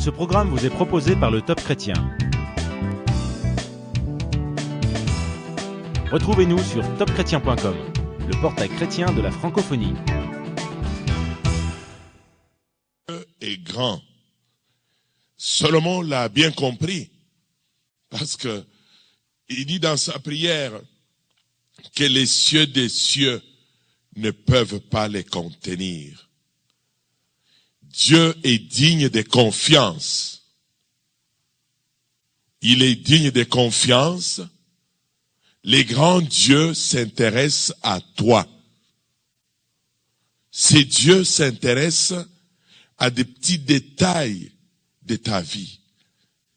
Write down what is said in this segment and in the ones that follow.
Ce programme vous est proposé par le Top Chrétien. Retrouvez-nous sur topchrétien.com, le portail chrétien de la francophonie. Dieu est grand. Salomon l'a bien compris, parce que il dit dans sa prière que les cieux des cieux ne peuvent pas les contenir. Dieu est digne de confiance. Il est digne de confiance. Les grands dieux s'intéressent à toi. Ces dieux s'intéressent à des petits détails de ta vie.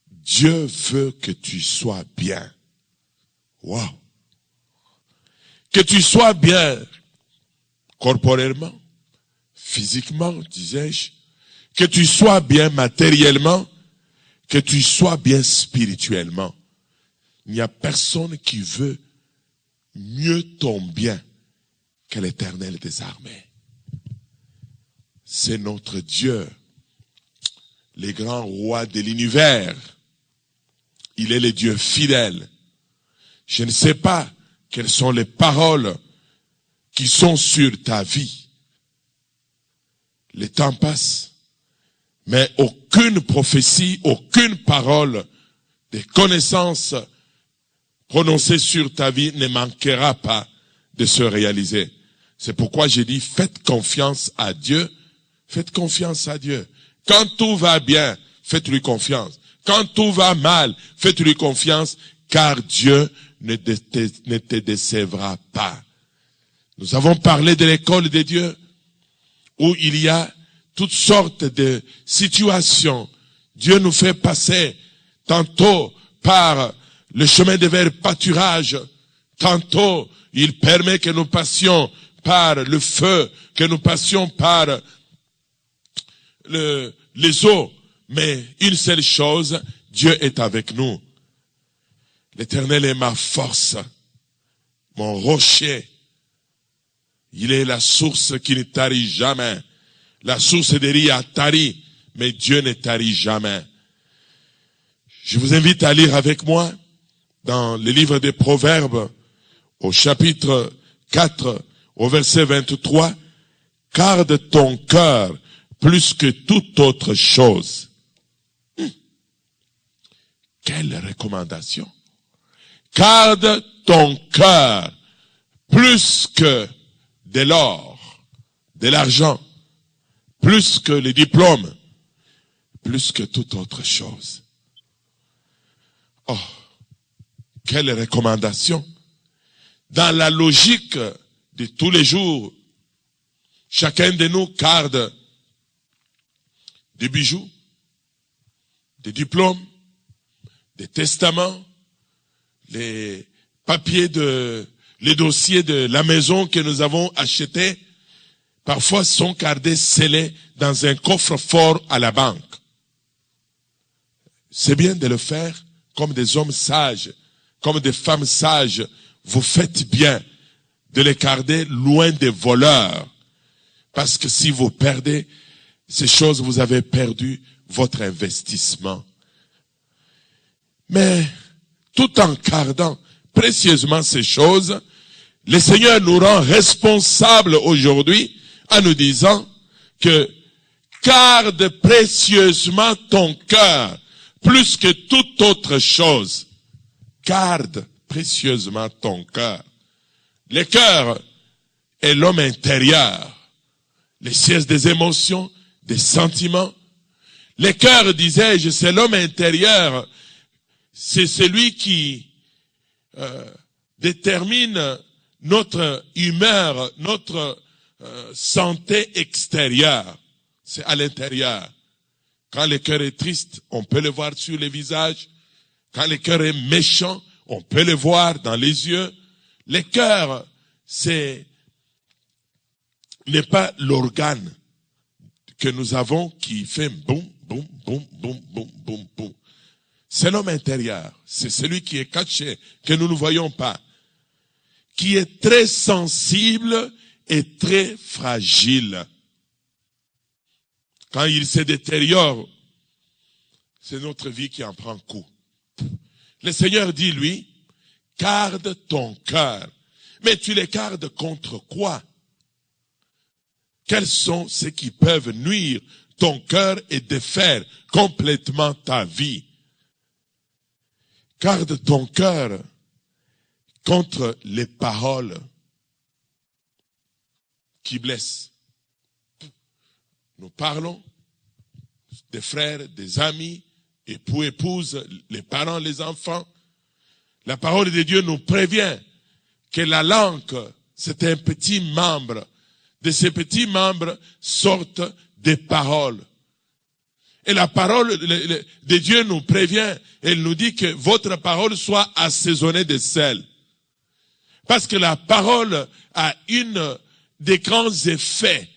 Dieu veut que tu sois bien. Wow. Que tu sois bien corporellement, physiquement, disais-je, que tu sois bien matériellement, que tu sois bien spirituellement. Il n'y a personne qui veut mieux ton bien que l'Éternel des armées. C'est notre Dieu, le grand roi de l'univers. Il est le Dieu fidèle. Je ne sais pas quelles sont les paroles qui sont sur ta vie. Le temps passe, mais aucune prophétie, aucune parole de connaissance prononcée sur ta vie ne manquera pas de se réaliser. C'est pourquoi j'ai dit, faites confiance à Dieu. Faites confiance à Dieu. Quand tout va bien, faites-lui confiance. Quand tout va mal, faites-lui confiance, car Dieu ne te décevra pas. Nous avons parlé de l'école de Dieu, où il y a toutes sortes de situations. Dieu nous fait passer tantôt par le chemin de vers pâturage, tantôt il permet que nous passions par le feu, que nous passions par les eaux. Mais une seule chose, Dieu est avec nous. L'Éternel est ma force, mon rocher. Il est la source qui ne tarit jamais. La source des riz a tari, mais Dieu ne tarit jamais. Je vous invite à lire avec moi dans le livre des Proverbes, au chapitre 4, au verset 23, « Garde ton cœur plus que toute autre chose. » Quelle recommandation! Garde ton cœur plus que de l'or, de l'argent, plus que les diplômes, plus que toute autre chose. Oh, quelle recommandation! Dans la logique de tous les jours, chacun de nous garde des bijoux, des diplômes, des testaments, les papiers les dossiers de la maison que nous avons achetés, parfois sont gardés scellés dans un coffre-fort à la banque. C'est bien de le faire comme des hommes sages, comme des femmes sages. Vous faites bien de les garder loin des voleurs. Parce que si vous perdez ces choses, vous avez perdu votre investissement. Mais tout en gardant précieusement ces choses, le Seigneur nous rend responsables aujourd'hui en nous disant que garde précieusement ton cœur plus que toute autre chose. Garde précieusement ton cœur. Le cœur est l'homme intérieur, le siège des émotions, des sentiments. Le cœur, disais-je, c'est l'homme intérieur. C'est celui qui détermine notre humeur, notre santé extérieure. C'est à l'intérieur. Quand le cœur est triste, on peut le voir sur les visages. Quand le cœur est méchant, on peut le voir dans les yeux. Le cœur, n'est pas l'organe que nous avons qui fait boum, boum, boum, boum, boum, boum, boum. C'est l'homme intérieur. C'est celui qui est caché, que nous ne voyons pas. Qui est très sensible et très fragile. Quand il se détériore, c'est notre vie qui en prend coup. Le Seigneur dit, lui, garde ton cœur. Mais tu les gardes contre quoi? Quels sont ceux qui peuvent nuire ton cœur et défaire complètement ta vie? Garde ton cœur contre les paroles qui blessent. Nous parlons des frères, des amis, époux, épouses, les parents, les enfants. La parole de Dieu nous prévient que la langue, c'est un petit membre. De ces petits membres sortent des paroles. Et la parole de Dieu nous prévient, elle nous dit que votre parole soit assaisonnée de sel. Parce que la parole a des grands effets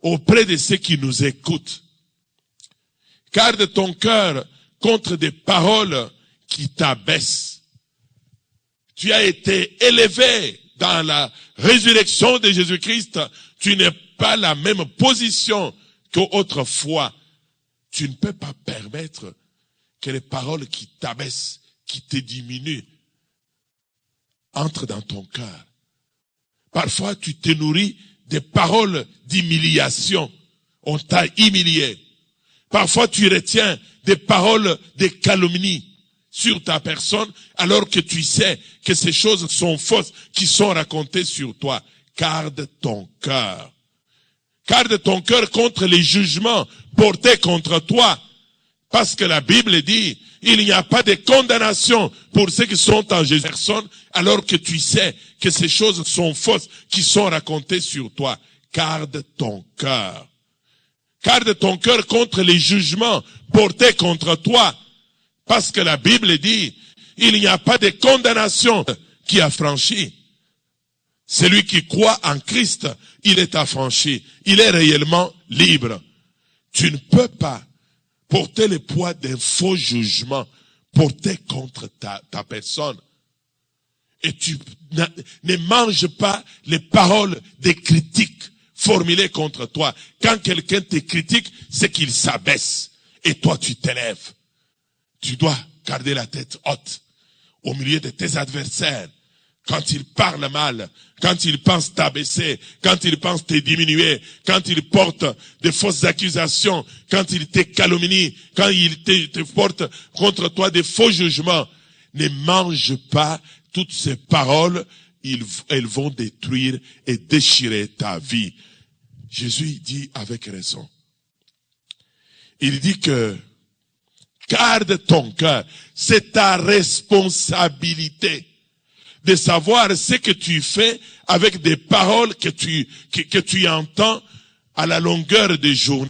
auprès de ceux qui nous écoutent. Garde ton cœur contre des paroles qui t'abaissent. Tu as été élevé dans la résurrection de Jésus-Christ. Tu n'es pas la même position qu'autrefois. Tu ne peux pas permettre que les paroles qui t'abaissent, qui te diminuent, entrent dans ton cœur. Parfois, tu te nourris des paroles d'humiliation. On t'a humilié. Parfois, tu retiens des paroles de calomnie sur ta personne, alors que tu sais que ces choses sont fausses, qui sont racontées sur toi. Garde ton cœur. Garde ton cœur contre les jugements portés contre toi. Parce que la Bible dit, il n'y a pas de condamnation pour ceux qui sont en Jésus personne, alors que tu sais que ces choses sont fausses, qui sont racontées sur toi. Garde ton cœur. Garde ton cœur contre les jugements portés contre toi. Parce que la Bible dit, il n'y a pas de condamnation qui a franchi. Celui qui croit en Christ, il est affranchi. Il est réellement libre. Tu ne peux pas porter le poids d'un faux jugement porté contre ta personne. Et tu ne manges pas les paroles des critiques formulées contre toi. Quand quelqu'un te critique, c'est qu'il s'abaisse. Et toi, tu t'élèves. Tu dois garder la tête haute au milieu de tes adversaires. Quand ils parlent mal, quand ils pensent t'abaisser, quand ils pensent te diminuer, quand ils portent de fausses accusations, quand ils te calomnient, quand ils te portent contre toi des faux jugements, ne mange pas toutes ces paroles, elles vont détruire et déchirer ta vie. Jésus dit avec raison. Il dit que garde ton cœur, c'est ta responsabilité de savoir ce que tu fais avec des paroles que tu entends à la longueur des jours.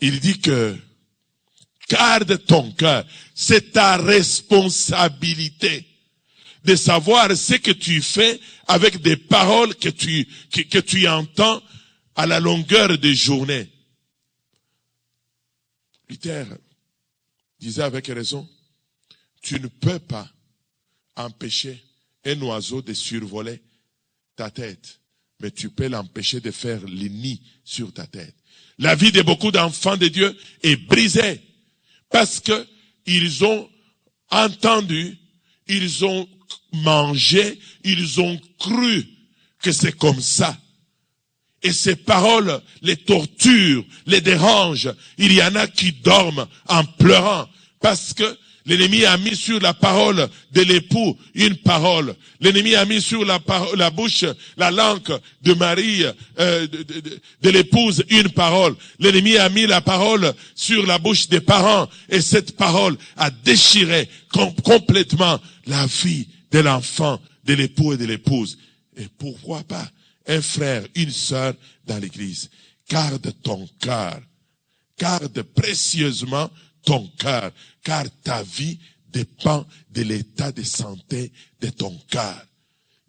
Il dit que garde ton cœur, c'est ta responsabilité de savoir ce que tu fais avec des paroles que tu entends à la longueur des journées. Luther disait avec raison, tu ne peux pas empêcher un oiseau de survoler ta tête, mais tu peux l'empêcher de faire le nid sur ta tête. La vie de beaucoup d'enfants de Dieu est brisée parce que ils ont entendu, ils ont mangé, ils ont cru que c'est comme ça. Et ces paroles les torturent, les dérangent. Il y en a qui dorment en pleurant parce que l'ennemi a mis sur la parole de l'époux une parole. L'ennemi a mis sur la bouche, la langue de Marie, de l'épouse, une parole. L'ennemi a mis la parole sur la bouche des parents. Et cette parole a déchiré complètement la vie de l'enfant, de l'époux et de l'épouse. Et pourquoi pas un frère, une sœur dans l'église. Garde ton cœur. Garde précieusement ton cœur, car ta vie dépend de l'état de santé de ton cœur.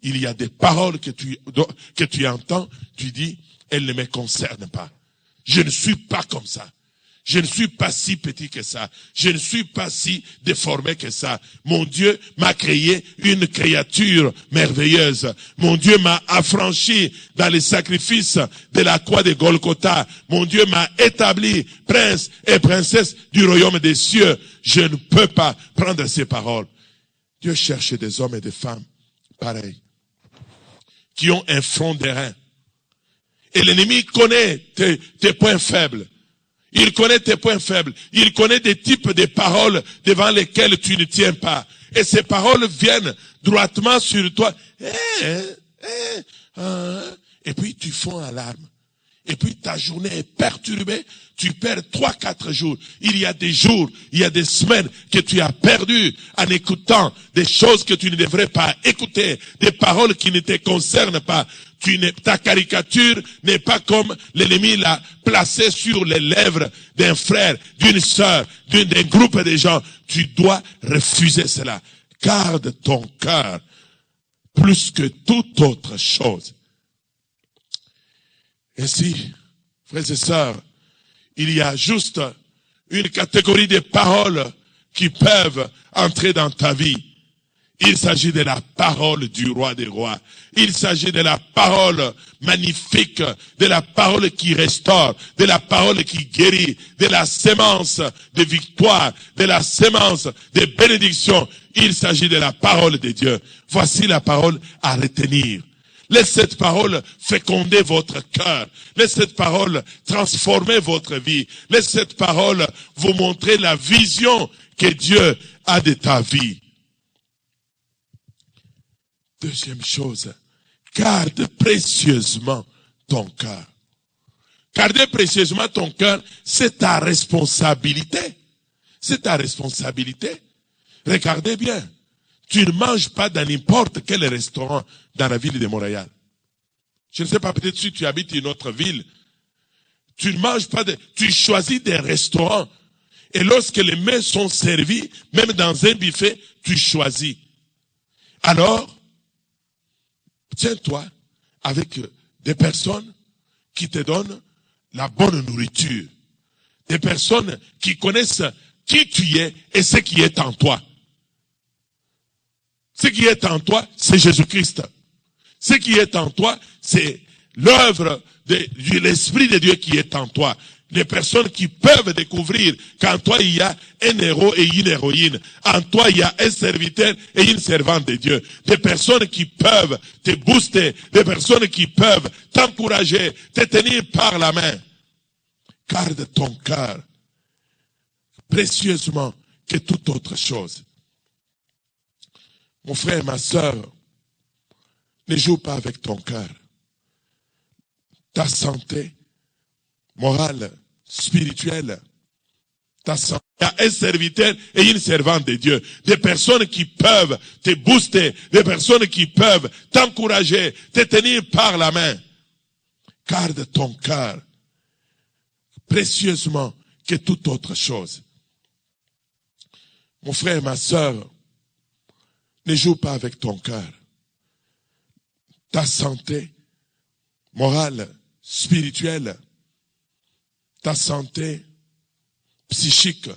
Il y a des paroles que tu entends, tu dis, elles ne me concernent pas. Je ne suis pas comme ça. Je ne suis pas si petit que ça. Je ne suis pas si déformé que ça. Mon Dieu m'a créé une créature merveilleuse. Mon Dieu m'a affranchi dans les sacrifices de la croix de Golgotha. Mon Dieu m'a établi prince et princesse du royaume des cieux. Je ne peux pas prendre ces paroles. Dieu cherche des hommes et des femmes pareils, qui ont un front d'airain. Et l'ennemi connaît tes points faibles. Il connaît tes points faibles. Il connaît des types de paroles devant lesquelles tu ne tiens pas. Et ces paroles viennent droitement sur toi. Et puis tu fonds en larmes. Et puis ta journée est perturbée. Tu perds 3-4 jours. Il y a des jours, il y a des semaines que tu as perdu en écoutant des choses que tu ne devrais pas écouter. Des paroles qui ne te concernent pas. Ta caricature n'est pas comme l'ennemi l'a placée sur les lèvres d'un frère, d'une sœur, d'un groupe de gens. Tu dois refuser cela. Garde ton cœur plus que toute autre chose. Ainsi, frères et sœurs, il y a juste une catégorie de paroles qui peuvent entrer dans ta vie. Il s'agit de la parole du roi des rois. Il s'agit de la parole magnifique, de la parole qui restaure, de la parole qui guérit, de la sémence de victoire, de la sémence de bénédiction. Il s'agit de la parole de Dieu. Voici la parole à retenir. Laisse cette parole féconder votre cœur. Laisse cette parole transformer votre vie. Laisse cette parole vous montrer la vision que Dieu a de ta vie. Deuxième chose, garde précieusement ton cœur. Garder précieusement ton cœur, c'est ta responsabilité. C'est ta responsabilité. Regardez bien. Tu ne manges pas dans n'importe quel restaurant dans la ville de Montréal. Je ne sais pas, peut-être si tu habites une autre ville. Tu ne manges pas tu choisis des restaurants. Et lorsque les mets sont servis, même dans un buffet, tu choisis. Alors, tiens-toi avec des personnes qui te donnent la bonne nourriture. Des personnes qui connaissent qui tu es et ce qui est en toi. Ce qui est en toi, c'est Jésus-Christ. Ce qui est en toi, c'est l'œuvre de l'Esprit de Dieu qui est en toi. Les personnes qui peuvent découvrir qu'en toi il y a un héros et une héroïne. En toi il y a un serviteur et une servante de Dieu. Des personnes qui peuvent te booster. Des personnes qui peuvent t'encourager, te tenir par la main. Garde ton cœur précieusement que toute autre chose. Mon frère, ma sœur, ne joue pas avec ton cœur. Ta santé morale, spirituelle, ta santé, il y a un serviteur et une servante de Dieu. Des personnes qui peuvent te booster, des personnes qui peuvent t'encourager, te tenir par la main. Garde ton cœur précieusement que toute autre chose. Mon frère, ma sœur, ne joue pas avec ton cœur. Ta santé morale, spirituelle, ta santé psychique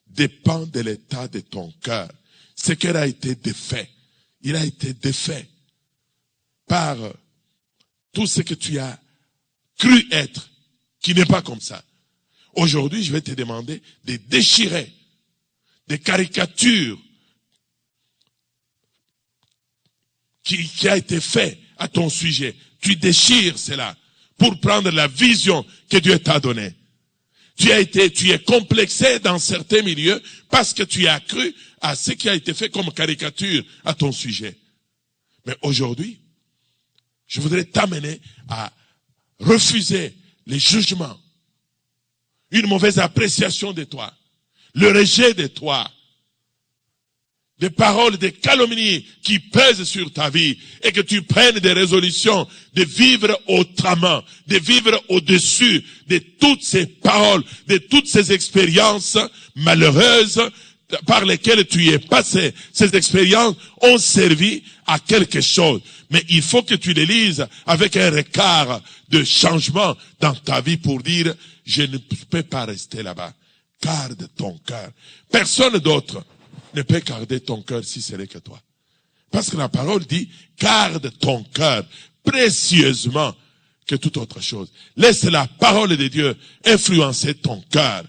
dépend de l'état de ton cœur. Ce cœur a été défait. Il a été défait par tout ce que tu as cru être, qui n'est pas comme ça. Aujourd'hui, je vais te demander de déchirer des caricatures qui a été fait à ton sujet. Tu déchires cela pour prendre la vision que Dieu t'a donnée. Tu es complexé dans certains milieux parce que tu as cru à ce qui a été fait comme caricature à ton sujet. Mais aujourd'hui, je voudrais t'amener à refuser les jugements, une mauvaise appréciation de toi, le rejet de toi, des paroles, des calomnies qui pèsent sur ta vie et que tu prennes des résolutions de vivre autrement, de vivre au-dessus de toutes ces paroles, de toutes ces expériences malheureuses par lesquelles tu es passé. Ces expériences ont servi à quelque chose. Mais il faut que tu les lises avec un regard de changement dans ta vie pour dire, je ne peux pas rester là-bas. Garde ton cœur. Personne d'autre ne peut garder ton cœur si ce n'est que toi. Parce que la parole dit, garde ton cœur précieusement que toute autre chose. Laisse la parole de Dieu influencer ton cœur.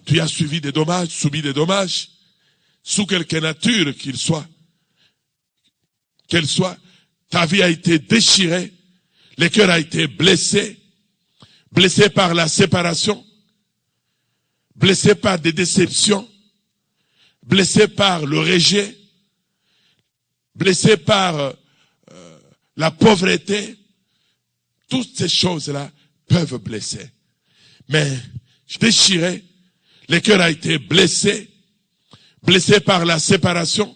Tu as subi des dommages, sous quelque nature qu'il soit. Qu'elle soit, ta vie a été déchirée, le cœur a été blessé par la séparation, blessé par des déceptions, blessé par le rejet, blessé par la pauvreté. Toutes ces choses-là peuvent blesser. Mais déchiré, le cœur a été blessé par la séparation,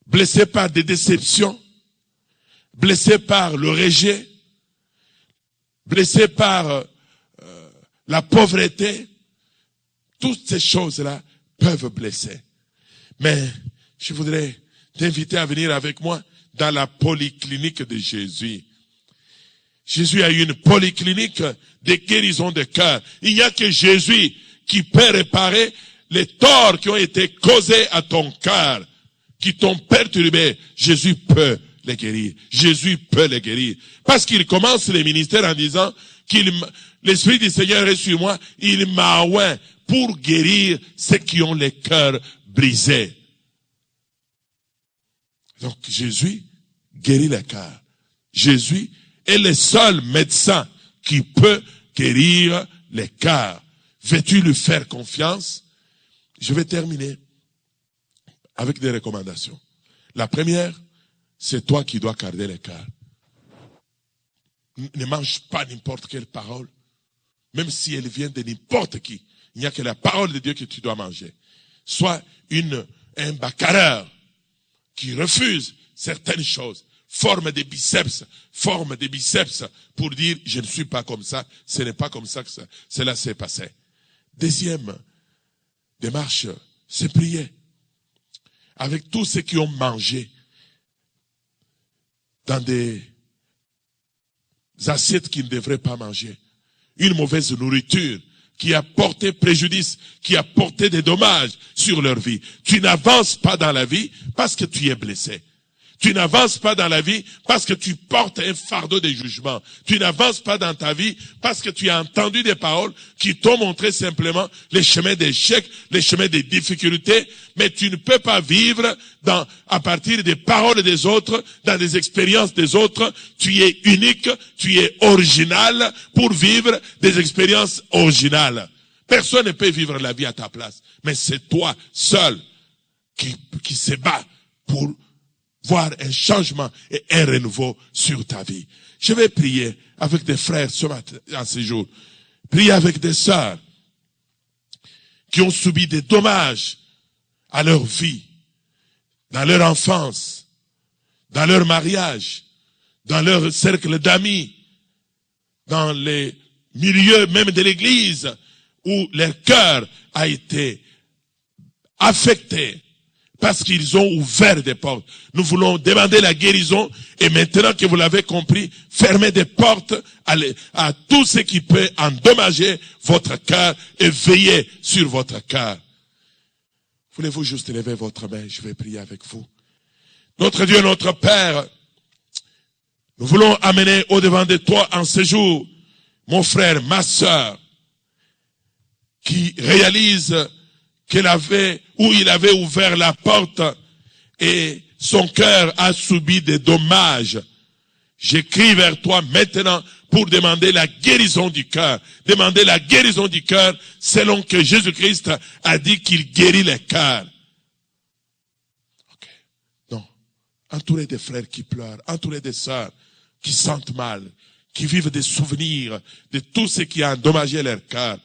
blessé par des déceptions, blessé par le rejet, blessé par la pauvreté. Toutes ces choses-là peuvent blesser. Mais je voudrais t'inviter à venir avec moi dans la polyclinique de Jésus. Jésus a eu une polyclinique de guérison de cœur. Il n'y a que Jésus qui peut réparer les torts qui ont été causés à ton cœur, qui t'ont perturbé. Jésus peut les guérir. Jésus peut les guérir. Parce qu'il commence le ministère en disant l'Esprit du Seigneur est sur moi, il m'a oint pour guérir ceux qui ont les cœurs brisés. Donc Jésus guérit les cœurs. Jésus est le seul médecin qui peut guérir les cœurs. Veux-tu lui faire confiance? Je vais terminer avec des recommandations. La première, c'est toi qui dois garder les cœurs. Ne mange pas n'importe quelle parole, même si elle vient de n'importe qui. Il n'y a que la parole de Dieu que tu dois manger. Sois un bagarreur qui refuse certaines choses. Forme des biceps pour dire, je ne suis pas comme ça, ce n'est pas comme ça que cela s'est passé. Deuxième démarche, c'est prier. Avec tous ceux qui ont mangé dans des assiettes qu'ils ne devraient pas manger. Une mauvaise nourriture qui a porté préjudice, qui a porté des dommages sur leur vie. Tu n'avances pas dans la vie parce que tu es blessé. Tu n'avances pas dans la vie parce que tu portes un fardeau de jugement. Tu n'avances pas dans ta vie parce que tu as entendu des paroles qui t'ont montré simplement les chemins d'échec, les chemins des difficultés, mais tu ne peux pas vivre à partir des paroles des autres, dans des expériences des autres. Tu es unique, tu es original pour vivre des expériences originales. Personne ne peut vivre la vie à ta place, mais c'est toi seul qui se bat pour voir un changement et un renouveau sur ta vie. Je vais prier avec des frères en ce jour. Prier avec des sœurs qui ont subi des dommages à leur vie, dans leur enfance, dans leur mariage, dans leur cercle d'amis, dans les milieux même de l'église, où leur cœur a été affecté parce qu'ils ont ouvert des portes. Nous voulons demander la guérison et maintenant que vous l'avez compris, fermez des portes à tout ce qui peut endommager votre cœur et veillez sur votre cœur. Voulez-vous juste lever votre main? Je vais prier avec vous. Notre Dieu, notre Père, nous voulons amener au-devant de toi en ce jour mon frère, ma sœur, qui réalise il avait ouvert la porte et son cœur a subi des dommages. J'écris vers toi maintenant pour demander la guérison du cœur. Demander la guérison du cœur selon que Jésus-Christ a dit qu'il guérit les cœurs. Ok. Non. Entouré des frères qui pleurent, entouré des sœurs qui sentent mal, qui vivent des souvenirs de tout ce qui a endommagé leur cœur.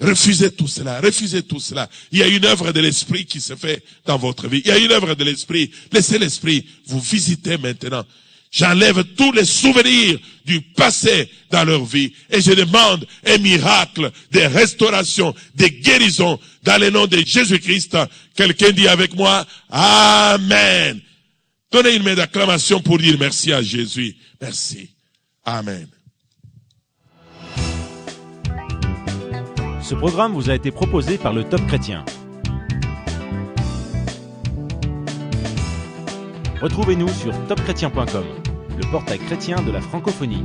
Refusez tout cela, refusez tout cela. Il y a une œuvre de l'Esprit qui se fait dans votre vie. Il y a une œuvre de l'Esprit. Laissez l'Esprit vous visiter maintenant. J'enlève tous les souvenirs du passé dans leur vie. Et je demande un miracle de restauration, de guérison dans le nom de Jésus-Christ. Quelqu'un dit avec moi, Amen. Donnez une main d'acclamation pour dire merci à Jésus. Merci. Amen. Ce programme vous a été proposé par le Top Chrétien. Retrouvez-nous sur topchrétien.com, le portail chrétien de la francophonie.